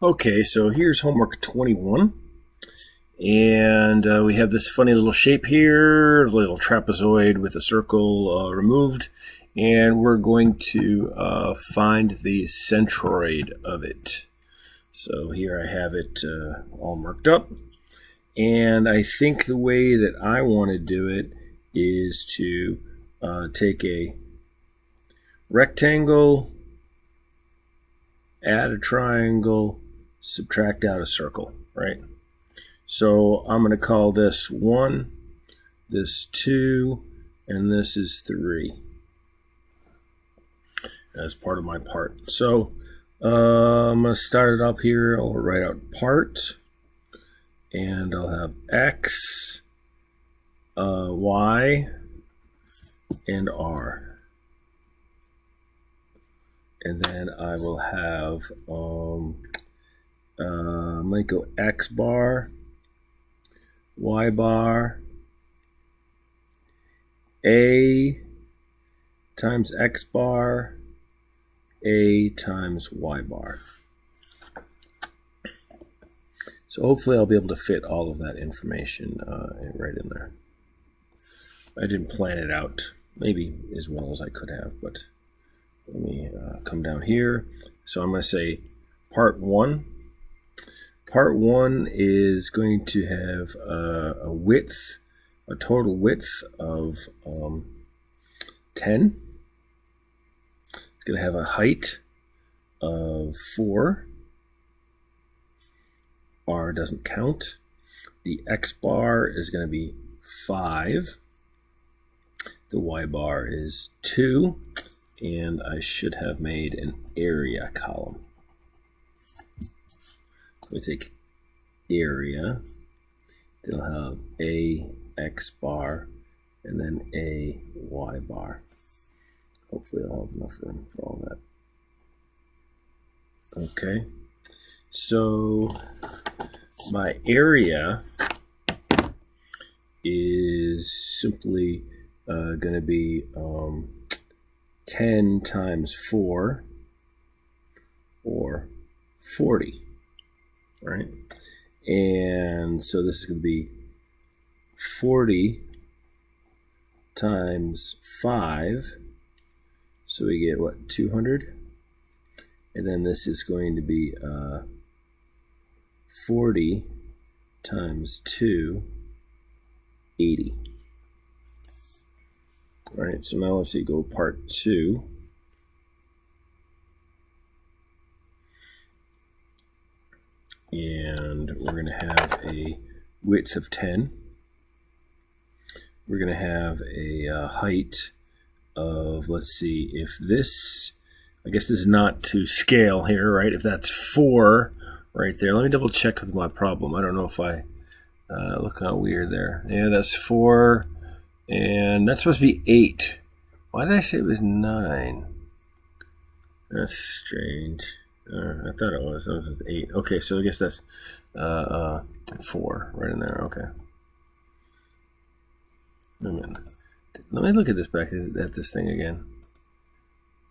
Okay, so here's homework 21, and we have this funny little shape here, a little trapezoid with a circle removed, and we're going to find the centroid of it. So here I have it all marked up, and I think the way that I want to do it is to take a rectangle, add a triangle, subtract out a circle, right? So I'm going to call this 1, this 2, and this is 3 as part of my part. So I'm going to start it up here. I'll write out part, and I'll have X, Y, and R. And then I will have might go X bar, Y bar, A times X bar, A times Y bar. So hopefully I'll be able to fit all of that information right in there. I didn't plan it out maybe as well as I could have, but let me come down here. So I'm going to say part 1. Part 1 is going to have a width, a total width of 10. It's going to have a height of 4. R doesn't count. The X bar is going to be 5. The Y bar is 2. And I should have made an area column. We take area, then I'll have a X bar, and then a Y bar. Hopefully I'll have enough room for all that. Okay, so my area is simply going to be 10 times 4, or 40, right? And so this is going to be 40 times 5, so we get what, 200? And then this is going to be 40 times 2, 80. All right, so now let's see, go part 2. And we're going to have a width of 10. We're going to have a height of, let's see, if this, I guess this is not to scale here, right? If that's 4 right there. Let me double check with my problem. I don't know if I look kind of weird there. Yeah, that's 4. And that's supposed to be 8. Why did I say it was 9? That's strange. I thought it was. It was 8. Okay, so I guess that's 4 right in there. Okay. Wait a minute. Let me look at this back at this thing again.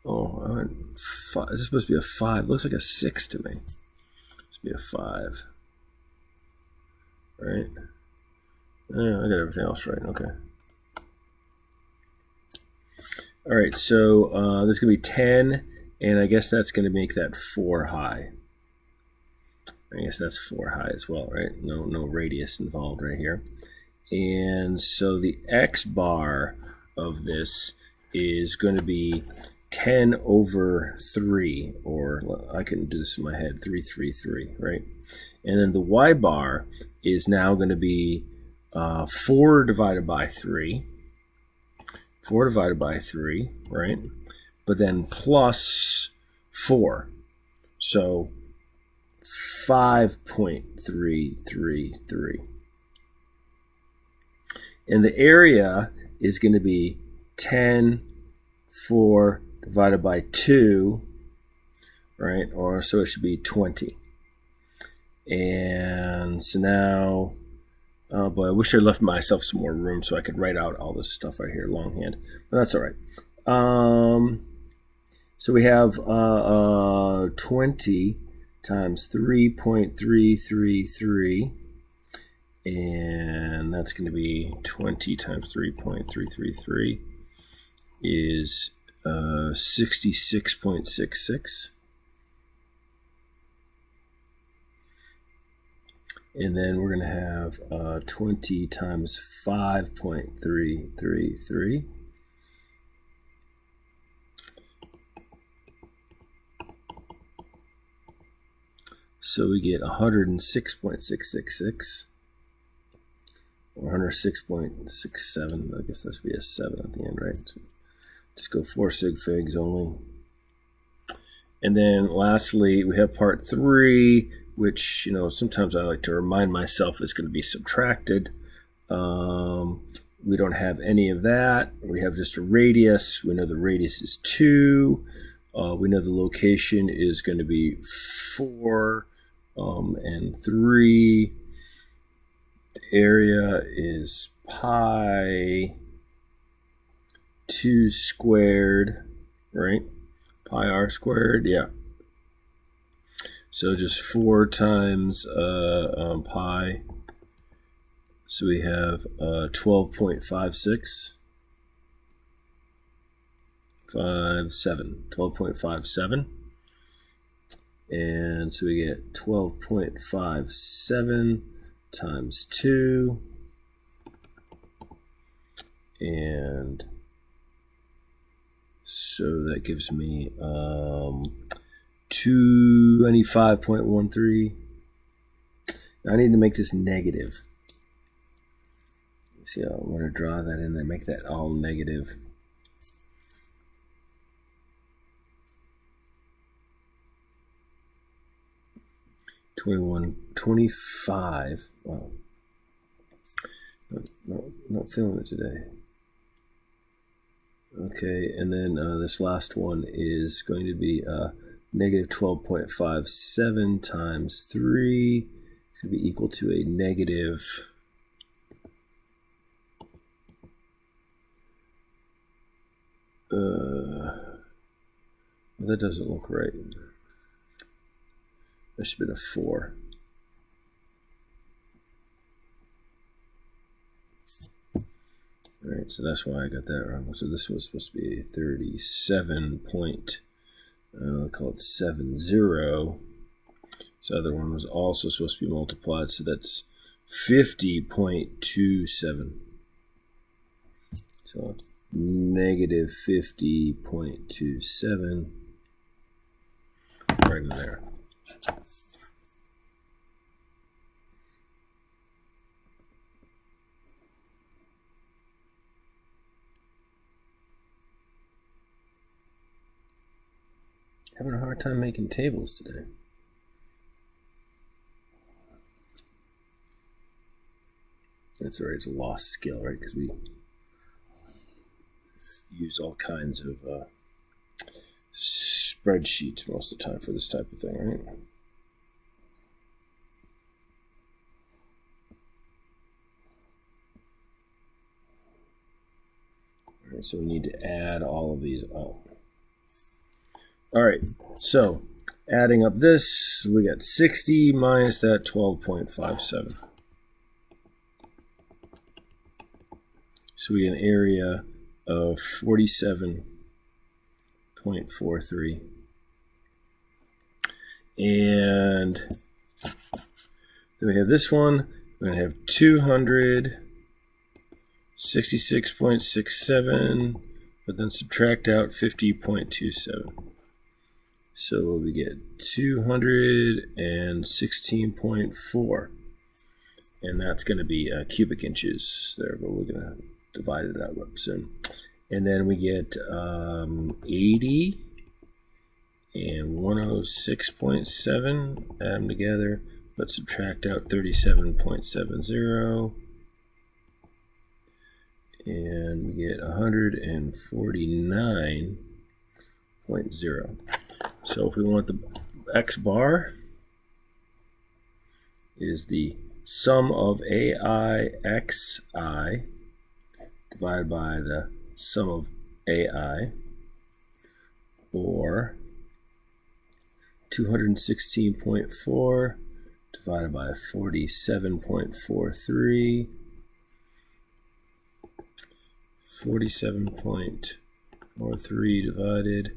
Oh, I went 5. Is this supposed to be a 5? It looks like a 6 to me. It's supposed to be a 5. Right? Yeah, I got everything else right. Okay. All right, so this is going to be 10, and I guess that's going to make that 4 high. I guess that's 4 high as well, right? No radius involved right here. And so the X bar of this is going to be 10 over 3, or I can do this in my head, 333, right? And then the Y bar is now going to be 4 divided by 3. 4 divided by 3, right? But then plus 4. So 5.333. And the area is going to be 10, 4 divided by 2, right? Or so it should be 20. And so now, oh boy, I wish I left myself some more room so I could write out all this stuff right here longhand, but that's all right. So we have 20 times 3.333, and that's going to be 20 times 3.333 is 66.66. And then we're going to have 20 times 5.333. So we get 106.666, or 106.67. I guess that should be a 7 at the end, right? So just go 4 sig figs only. And then lastly, we have part 3, which, sometimes I like to remind myself is going to be subtracted. We don't have any of that. We have just a radius. We know the radius is 2. We know the location is going to be 4 and 3. The area is pi 2 squared, right? Pi r squared, yeah. So just 4 times pi. So we have 12.56. 12.57. And so we get 12.57 times 2. And so that gives me 25.13. I need to make this negative. See, I'm going to draw that in there, make that all negative. $21.25. Wow. Not feeling it today. Okay, and then this last one is going to be negative 12.57 times 3. It's going to be equal to a negative that doesn't look right. That should have been a 4. All right, so that's why I got that wrong. So this was supposed to be a 37 point, I'll call it 70. This other one was also supposed to be multiplied, so that's 50.27. So negative 50.27 right in there. Having a hard time making tables today. That's all right, it's a lost skill, right? Because we use all kinds of spreadsheets most of the time for this type of thing, right? All right, so we need to add all of these up. All right, so adding up this, we got 60 minus that 12.57. So we get an area of 47.43. And then we have this one. We're going to have 266.67, but then subtract out 50.27. So we get 216.4. And that's going to be cubic inches there, but we're going to divide it out soon. And then we get 80 and 106.7, add them together, but subtract out 37.70. And we get 149.0. So if we want the x bar is the sum of AI xi divided by the sum of AI, or 216.4 divided by 47.43. 47.43 divided,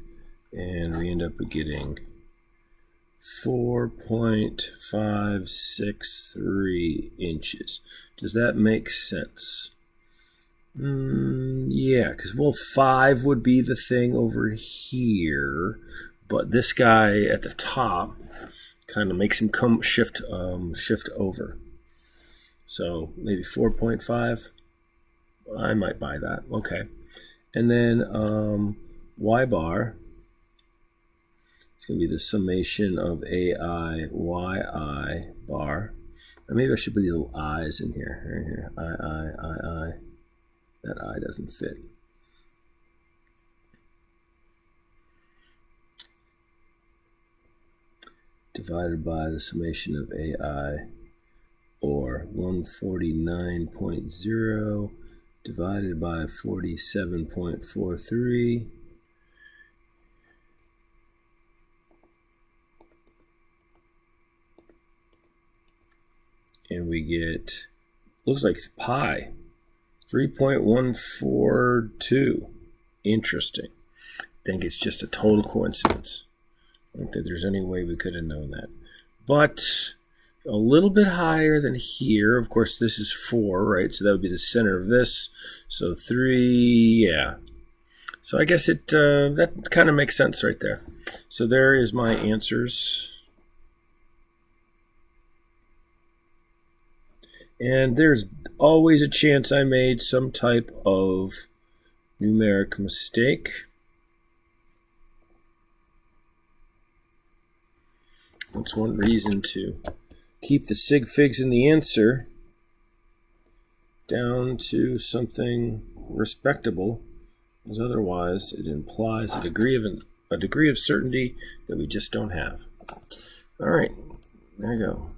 and we end up getting 4.563 inches. Does that make sense? Yeah, because, well, 5 would be the thing over here, but this guy at the top kind of makes him shift over. So maybe 4.5. I might buy that. Okay. And then y bar, it's going to be the summation of AI, yi bar. Or maybe I should put these little i's in here. Right here. I. That I doesn't fit. Divided by the summation of AI, or 149.0 divided by 47.43. And we get, looks like pi. 3.142. Interesting. I think it's just a total coincidence. I don't think there's any way we could have known that. But a little bit higher than here. Of course, this is 4, right? So that would be the center of this. So 3, yeah. So I guess it that kind of makes sense right there. So there is my answers. And there's always a chance I made some type of numeric mistake. That's one reason to keep the sig figs in the answer down to something respectable, as otherwise it implies a degree of certainty that we just don't have. All right, there you go.